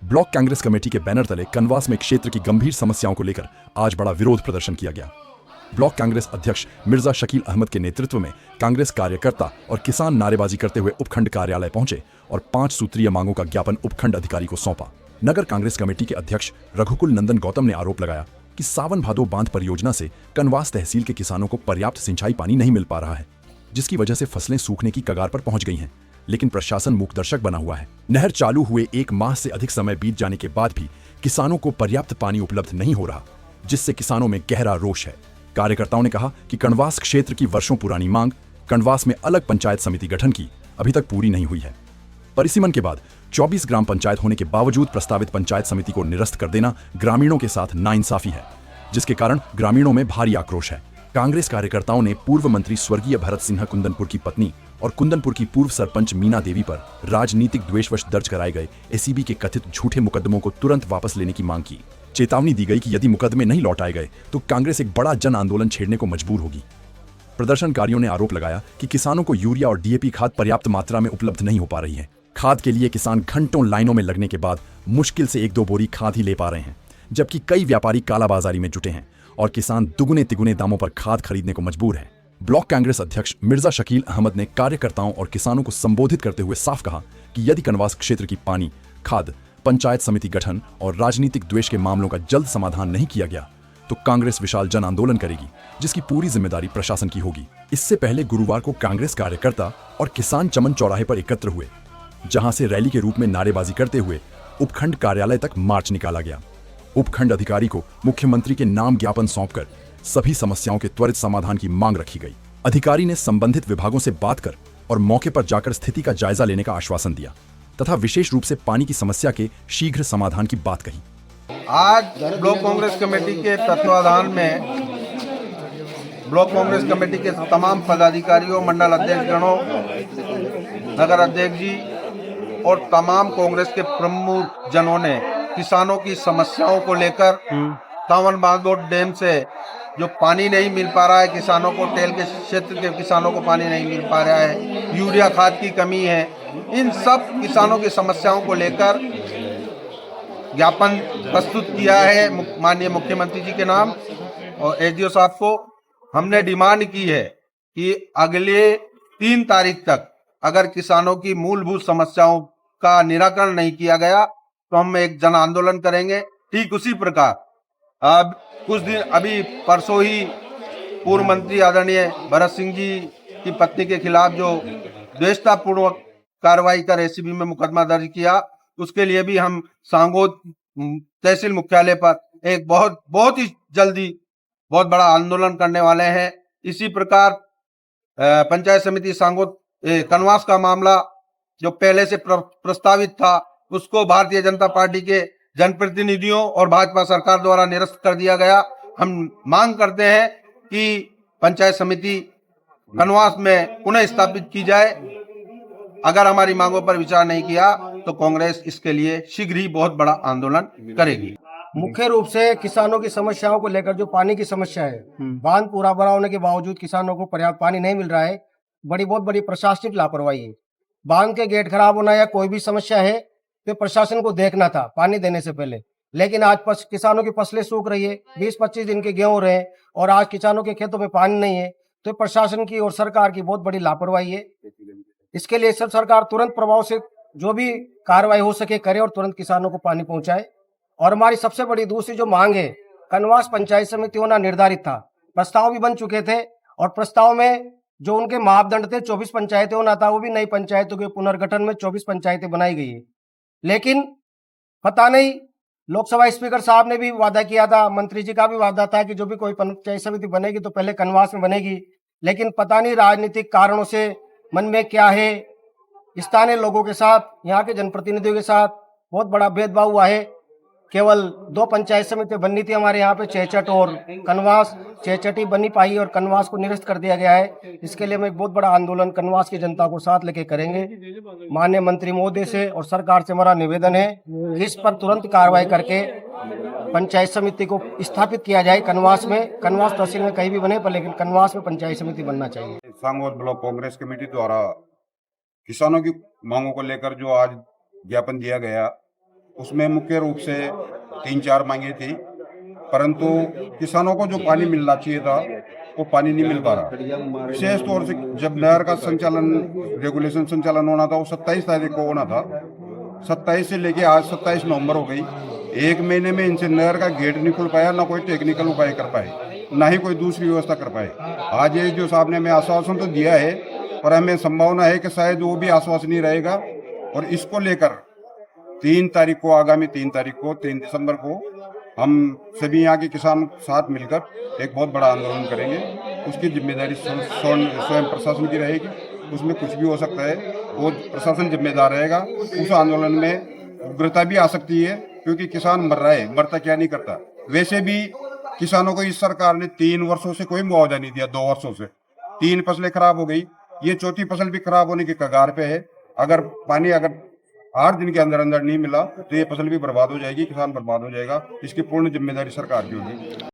Block Congress committee के banner तले कनवास में क्षेत्र की गंभीर समस्याओं को लेकर आज बड़ा विरोध प्रदर्शन किया गया। ब्लॉक कांग्रेस अध्यक्ष मिर्जा शकील अहमद के नेतृत्व में कांग्रेस कार्यकर्ता और किसान नारेबाजी करते हुए उपखंड कार्यालय पहुंचे और 5 सूत्रीय मांगों का ज्ञापन उपखंड अधिकारी को सौंपा। नगर कांग्रेस कमेटी के अध्यक्ष रघुकुल नंदन गौतम ने आरोप लगाया कि सावन भादो बांध परियोजना से कनवास तहसील के किसानों को पर्याप्त सिंचाई पानी नहीं मिल पा रहा है, जिसकी वजह से फसलें सूखने की कगार पर पहुंच गई हैं। लेकिन प्रशासन मूकदर्शक बना हुआ है। नहर चालू हुए 1 माह से अधिक समय बीत जाने के बाद भी किसानों को पर्याप्त पानी उपलब्ध नहीं हो रहा, जिससे किसानों में गहरा रोष है। कार्यकर्ताओं ने कहा कि कनवास क्षेत्र की वर्षों पुरानी मांग कनवास में अलग पंचायत समिति गठन की अभी तक पूरी नहीं हुई है। परिसीमन के बाद 24 ग्राम पंचायत होने के बावजूद प्रस्तावित पंचायत समिति को निरस्त कर देना ग्रामीणों के साथ नाइंसाफी है, जिसके कारण ग्रामीणों में भारी आक्रोश है। कांग्रेस कार्यकर्ताओं ने पूर्व मंत्री स्वर्गीय भरत सिन्हा कुंदनपुर की पत्नी और कुंदनपुर की पूर्व सरपंच मीना देवी पर राजनीतिक द्वेषवश दर्ज कराए गए एसीबी के कथित झूठे मुकदमों को तुरंत वापस लेने की मांग की। चेतावनी दी गई कि यदि मुकदमे नहीं लौटाए गए तो कांग्रेस एक बड़ा जन आंदोलन छेड़ने को मजबूर होगी। प्रदर्शनकारियों ने आरोप लगाया कि किसानों को यूरिया और डीएपी खाद पर्याप्त मात्रा में उपलब्ध नहीं हो पा रही है। खाद के लिए किसान घंटों लाइनों में लगने के बाद मुश्किल से 1-2 बोरी खाद ही ले पा रहे हैं, जबकि कई व्यापारी कालाबाजारी में जुटे हैं और किसान दुगुने तिगुने दामों पर खाद खरीदने को मजबूर है। ब्लॉक कांग्रेस अध्यक्ष मिर्जा शकील अहमद ने कार्यकर्ताओं और किसानों को संबोधित करते हुए साफ कहा कि यदि कनवास क्षेत्र की पानी, खाद, पंचायत समिति गठन और राजनीतिक द्वेष के मामलों का जल्द समाधान नहीं किया गया तो कांग्रेस विशाल जन आंदोलन करेगी, जिसकी पूरी जिम्मेदारी प्रशासन की होगी। इससे पहले गुरुवार को कांग्रेस कार्यकर्ता और किसान चमन चौराहे पर एकत्र हुए, जहां से रैली के रूप में नारेबाजी करते हुए उपखंड कार्यालय तक मार्च निकाला गया। उपखंड अधिकारी को मुख्यमंत्री के नाम ज्ञापन सौंपकर सभी समस्याओं के त्वरित समाधान की मांग रखी गई। अधिकारी ने संबंधित विभागों से बात कर और मौके पर जाकर स्थिति का जायजा लेने का आश्वासन दिया तथा विशेष रूप से पानी की समस्या के शीघ्र समाधान की बात कही। आज ब्लॉक कांग्रेस कमेटी के तत्वाधान में ब्लॉक कांग्रेस कमेटी के तमाम पदाधिकारियों, मंडल अध्यक्ष गणों, नगर अध्यक्ष जी और तमाम कांग्रेस के प्रमुख जनों ने किसानों की समस्याओं को लेकर सावन भादो डैम से जो पानी नहीं मिल पा रहा है, किसानों को, टेल के क्षेत्र के किसानों को पानी नहीं मिल पा रहा है, यूरिया खाद की कमी है, इन सब किसानों की समस्याओं को लेकर ज्ञापन प्रस्तुत किया है माननीय मुख्यमंत्री जी के नाम और एसडीओ साहब को। हमने डिमांड की है कि अगले 3 तारीख तक अगर किसानों की मूलभूत समस्याओं का निराकरण नहीं किया गया तो हम एक जन आंदोलन करेंगे। ठीक उसी प्रकार अब कुछ दिन अभी परसों ही पूर्व मंत्री आदरणीय भरत सिंह जी की पत्नी के खिलाफ जो द्वेषतापूर्वक कार्रवाई कर एसीबी में मुकदमा दर्ज किया, उसके लिए भी हम सांगोद तहसील मुख्यालय पर एक बहुत ही जल्दी बहुत बड़ा आंदोलन करने वाले हैं। इसी प्रकार पंचायत समिति सांगोद कनवास का मामला जो पहले से प्रस्तावित था, उसको भारतीय जनता पार्टी के जनप्रतिनिधियों और भाजपा सरकार द्वारा निरस्त कर दिया गया। हम मांग करते हैं कि पंचायत समिति कनवास में पुनः स्थापित की जाए। अगर हमारी मांगों पर विचार नहीं किया तो कांग्रेस इसके लिए शीघ्र ही बहुत बड़ा आंदोलन करेगी। मुख्य रूप से किसानों की समस्याओं को लेकर जो पानी की समस्या है, बांध पूरा भरा होने के बावजूद किसानों को पर्याप्त पानी नहीं मिल रहा है, बहुत बड़ी प्रशासनिक लापरवाही है। बांध के गेट खराब होना या कोई भी समस्या है तो प्रशासन को देखना था पानी देने से पहले, लेकिन आज किसानों की फसलें सूख रही है, 20-25 दिन के गेहूं रहे और आज किसानों के खेतों में पानी नहीं है, तो प्रशासन की और सरकार की बहुत बड़ी लापरवाही है। इसके लिए सब सरकार तुरंत प्रभाव से जो भी कार्रवाई हो सके करे और तुरंत किसानों को पानी पहुंचाए। और हमारी सबसे बड़ी दूसरी जो मांग है, कनवास पंचायत समिति होना निर्धारित था, प्रस्ताव भी बन चुके थे और प्रस्ताव में जो उनके मापदंड थे 24 पंचायतें होना था, वो भी नई पंचायतों के पुनर्गठन में 24 पंचायतें बनाई गई है। लेकिन पता नहीं, लोकसभा स्पीकर साहब ने भी वादा किया था, मंत्री जी का भी वादा था कि जो भी कोई पंचायत समिति बनेगी तो पहले कनवास में बनेगी, लेकिन पता नहीं राजनीतिक कारणों से मन में क्या है, स्थानीय लोगों के साथ, यहाँ के जनप्रतिनिधियों के साथ बहुत बड़ा भेदभाव हुआ है। केवल 2 पंचायत समिति बननी थी हमारे यहाँ पे, चेचट और कनवास। चेचट ही बनी पाई और कनवास को निरस्त कर दिया गया है। इसके लिए हम एक बहुत बड़ा आंदोलन कनवास की जनता को साथ लेके करेंगे। माननीय मंत्री महोदय से और सरकार से हमारा निवेदन है इस पर तुरंत कार्रवाई करके पंचायत समिति को स्थापित किया जाए कनवास में। कनवास तहसील में कहीं भी बने पर लेकिन कनवास में पंचायत समिति बनना चाहिए। सांगोद ब्लॉक कांग्रेस कमेटी द्वारा किसानों की मांगों को लेकर जो आज ज्ञापन दिया गया उसमें मुख्य रूप से 3-4 मांगे थी, परंतु किसानों को जो पानी मिलना चाहिए था वो पानी नहीं मिल पा रहा। विशेष तौर से जब नहर का संचालन रेगुलेशन संचालन होना था वो 27 तारीख को होना था। 27 से लेके आज 27 नवंबर हो गई। एक महीने में इनसे नहर का गेट नहीं खुल पाया, ना कोई टेक्निकल उपाय कर पाए, ना ही कोई दूसरी व्यवस्था कर पाए। आज ये जो साहब ने हमें आश्वासन तो दिया है, पर हमें संभावना है कि शायद वो भी आश्वासन नहीं रहेगा। और इसको लेकर 3 तारीख को, आगामी 3 तारीख को, 3 दिसंबर को हम सभी यहाँ के किसान साथ मिलकर एक बहुत बड़ा आंदोलन करेंगे। उसकी जिम्मेदारी स्वयं प्रशासन की रहेगी। उसमें कुछ भी हो सकता है, वो प्रशासन जिम्मेदार रहेगा। उस आंदोलन में उग्रता भी आ सकती है, क्योंकि किसान मर रहा है, मरता क्या नहीं करता। वैसे भी किसानों को इस सरकार ने 3 वर्षों से कोई मुआवजा नहीं दिया। 2 वर्षों से 3 फसलें खराब हो गई, ये चौथी फसल भी खराब होने के कगार पे है। अगर पानी 8 दिन के अंदर अंदर नहीं मिला तो ये फसल भी बर्बाद हो जाएगी, किसान बर्बाद हो जाएगा। इसकी पूर्ण जिम्मेदारी सरकार की होगी।